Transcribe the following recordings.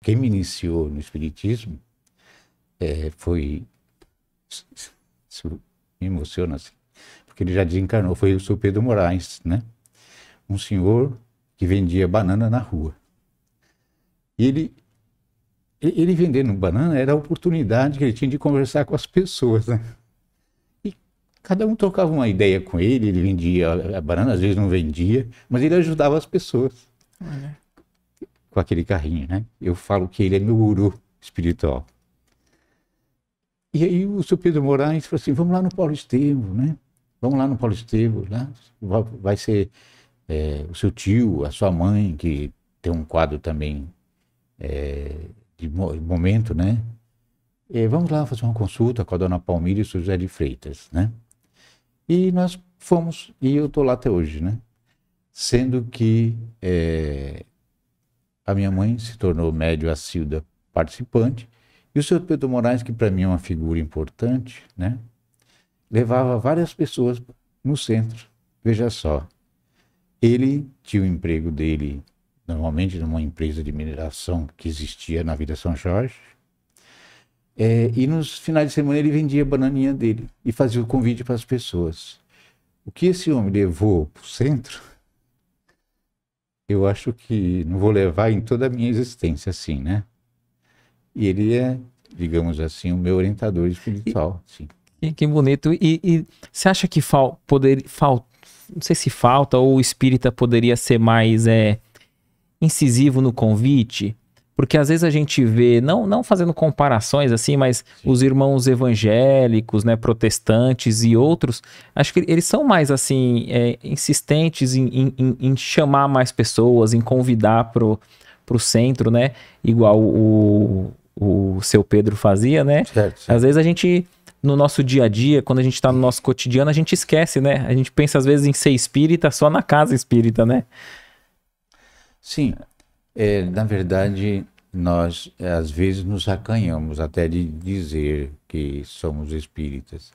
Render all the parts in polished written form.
quem me iniciou no espiritismo foi, isso me emociona assim, porque ele já desencarnou, foi o seu Pedro Moraes, né? Um senhor que vendia banana na rua. E ele vendendo banana era a oportunidade que ele tinha de conversar com as pessoas, né? E cada um trocava uma ideia com ele, ele vendia a banana, às vezes não vendia, mas ele ajudava as pessoas. Olha. Com aquele carrinho, né? Eu falo que ele é meu guru espiritual. E aí o seu Pedro Moraes falou assim, vamos lá no Paulo Estevam, né? Vamos lá no Paulo Estevam, lá vai ser o seu tio, a sua mãe, que tem um quadro também de momento, né? Vamos lá fazer uma consulta com a dona Palmira e o seu José de Freitas, né? E nós fomos, e eu estou lá até hoje, né? Sendo que a minha mãe se tornou médio assídua participante, e o seu Pedro Moraes, que para mim é uma figura importante, né? Levava várias pessoas no centro. Veja só, ele tinha o emprego dele, normalmente numa empresa de mineração que existia na Vila São Jorge, e nos finais de semana ele vendia a bananinha dele e fazia o convite para as pessoas. O que esse homem levou para o centro, eu acho que não vou levar em toda a minha existência assim, né? E ele é, digamos assim, o meu orientador espiritual, sim. Que bonito. E você acha que não sei se falta, ou o espírita poderia ser mais incisivo no convite? Porque às vezes a gente vê, não fazendo comparações assim, mas sim, os irmãos evangélicos, né, protestantes e outros, acho que eles são mais assim, insistentes em chamar mais pessoas, em convidar pro centro, né? Igual o seu Pedro fazia, né? Certo. Às vezes a gente, no nosso dia a dia, quando a gente tá no nosso cotidiano, a gente esquece, né? A gente pensa às vezes em ser espírita só na casa espírita, né? Sim. Na verdade, nós às vezes nos acanhamos até de dizer que somos espíritas.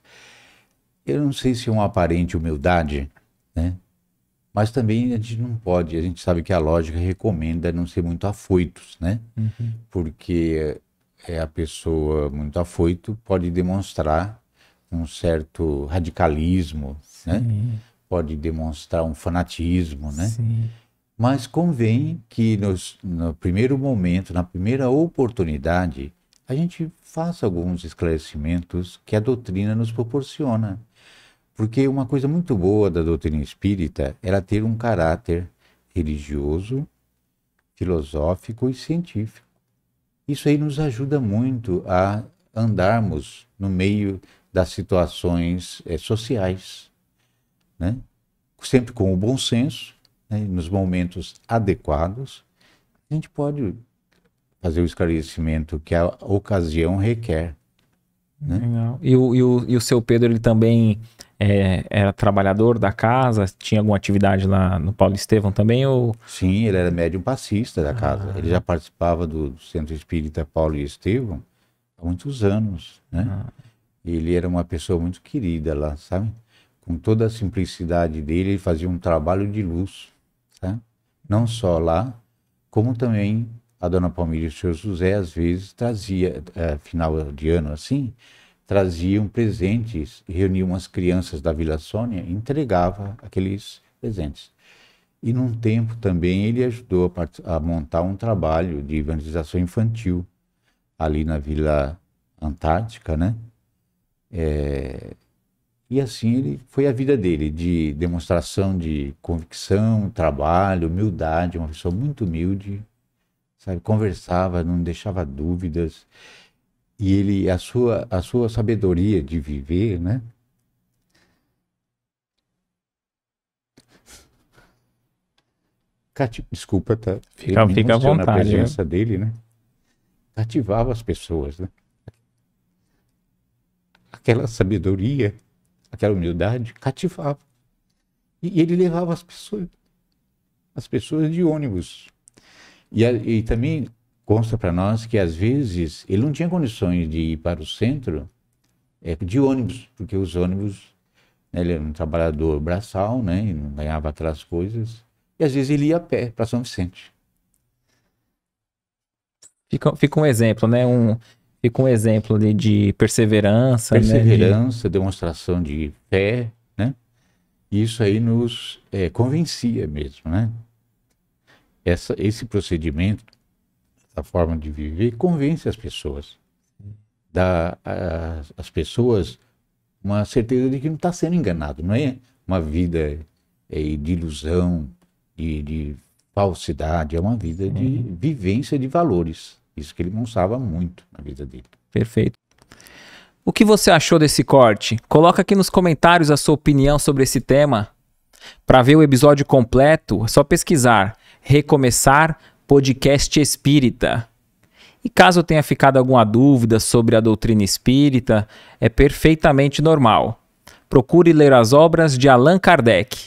Eu não sei se é uma aparente humildade, né? Mas também a gente não pode, a gente sabe que a lógica recomenda não ser muito afoitos, né? Uhum. Porque a pessoa muito afoito pode demonstrar um certo radicalismo, né? Pode demonstrar um fanatismo, né? Sim. Mas convém que no primeiro momento, na primeira oportunidade, a gente faça alguns esclarecimentos que a doutrina nos proporciona. Porque uma coisa muito boa da doutrina espírita é ela ter um caráter religioso, filosófico e científico. Isso aí nos ajuda muito a andarmos no meio das situações sociais, né? Sempre com o bom senso, né? Nos momentos adequados, a gente pode fazer o esclarecimento que a ocasião requer, né? Legal. E o seu Pedro, ele também era trabalhador da casa? Tinha alguma atividade lá no Paulo Estevam também? Ou... Sim, ele era médium passista da casa. Ele já participava do Centro Espírita Paulo e Estevam há muitos anos, né? Ele era uma pessoa muito querida lá, sabe? Com toda a simplicidade dele, ele fazia um trabalho de luz, tá? Não só lá, como também a dona Palmira e o senhor José, às vezes, trazia, final de ano assim, traziam presentes, reuniam as crianças da Vila Sônia e entregava aqueles presentes. E num tempo também ele ajudou a montar um trabalho de evangelização infantil ali na Vila Antártica, né? E assim ele foi a vida dele, de demonstração de convicção, trabalho, humildade, uma pessoa muito humilde, sabe? Conversava, não deixava dúvidas. E ele, a sua sabedoria de viver, né? Desculpa, tá? Fica à vontade, a presença dele, né? Cativava as pessoas, né? Aquela sabedoria, aquela humildade, cativava. E ele levava as pessoas de ônibus. E também consta para nós que, às vezes, ele não tinha condições de ir para o centro de ônibus, porque os ônibus, né, ele era um trabalhador braçal, né, e não ganhava aquelas coisas. E, às vezes, ele ia a pé para São Vicente. Fica um exemplo, né? Fica um exemplo de perseverança, Perseverança, demonstração de fé, né? Isso aí nos convencia mesmo, né? Esse procedimento, essa forma de viver, convence as pessoas. Dá às pessoas uma certeza de que não está sendo enganado. Não é uma vida de ilusão, de falsidade. É uma vida de vivência de valores. Isso que ele mostrava muito na vida dele. Perfeito. O que você achou desse corte? Coloca aqui nos comentários a sua opinião sobre esse tema. Para ver o episódio completo, é só pesquisar Recomeçar Podcast Espírita. E caso tenha ficado alguma dúvida sobre a doutrina espírita, é perfeitamente normal. Procure ler as obras de Allan Kardec.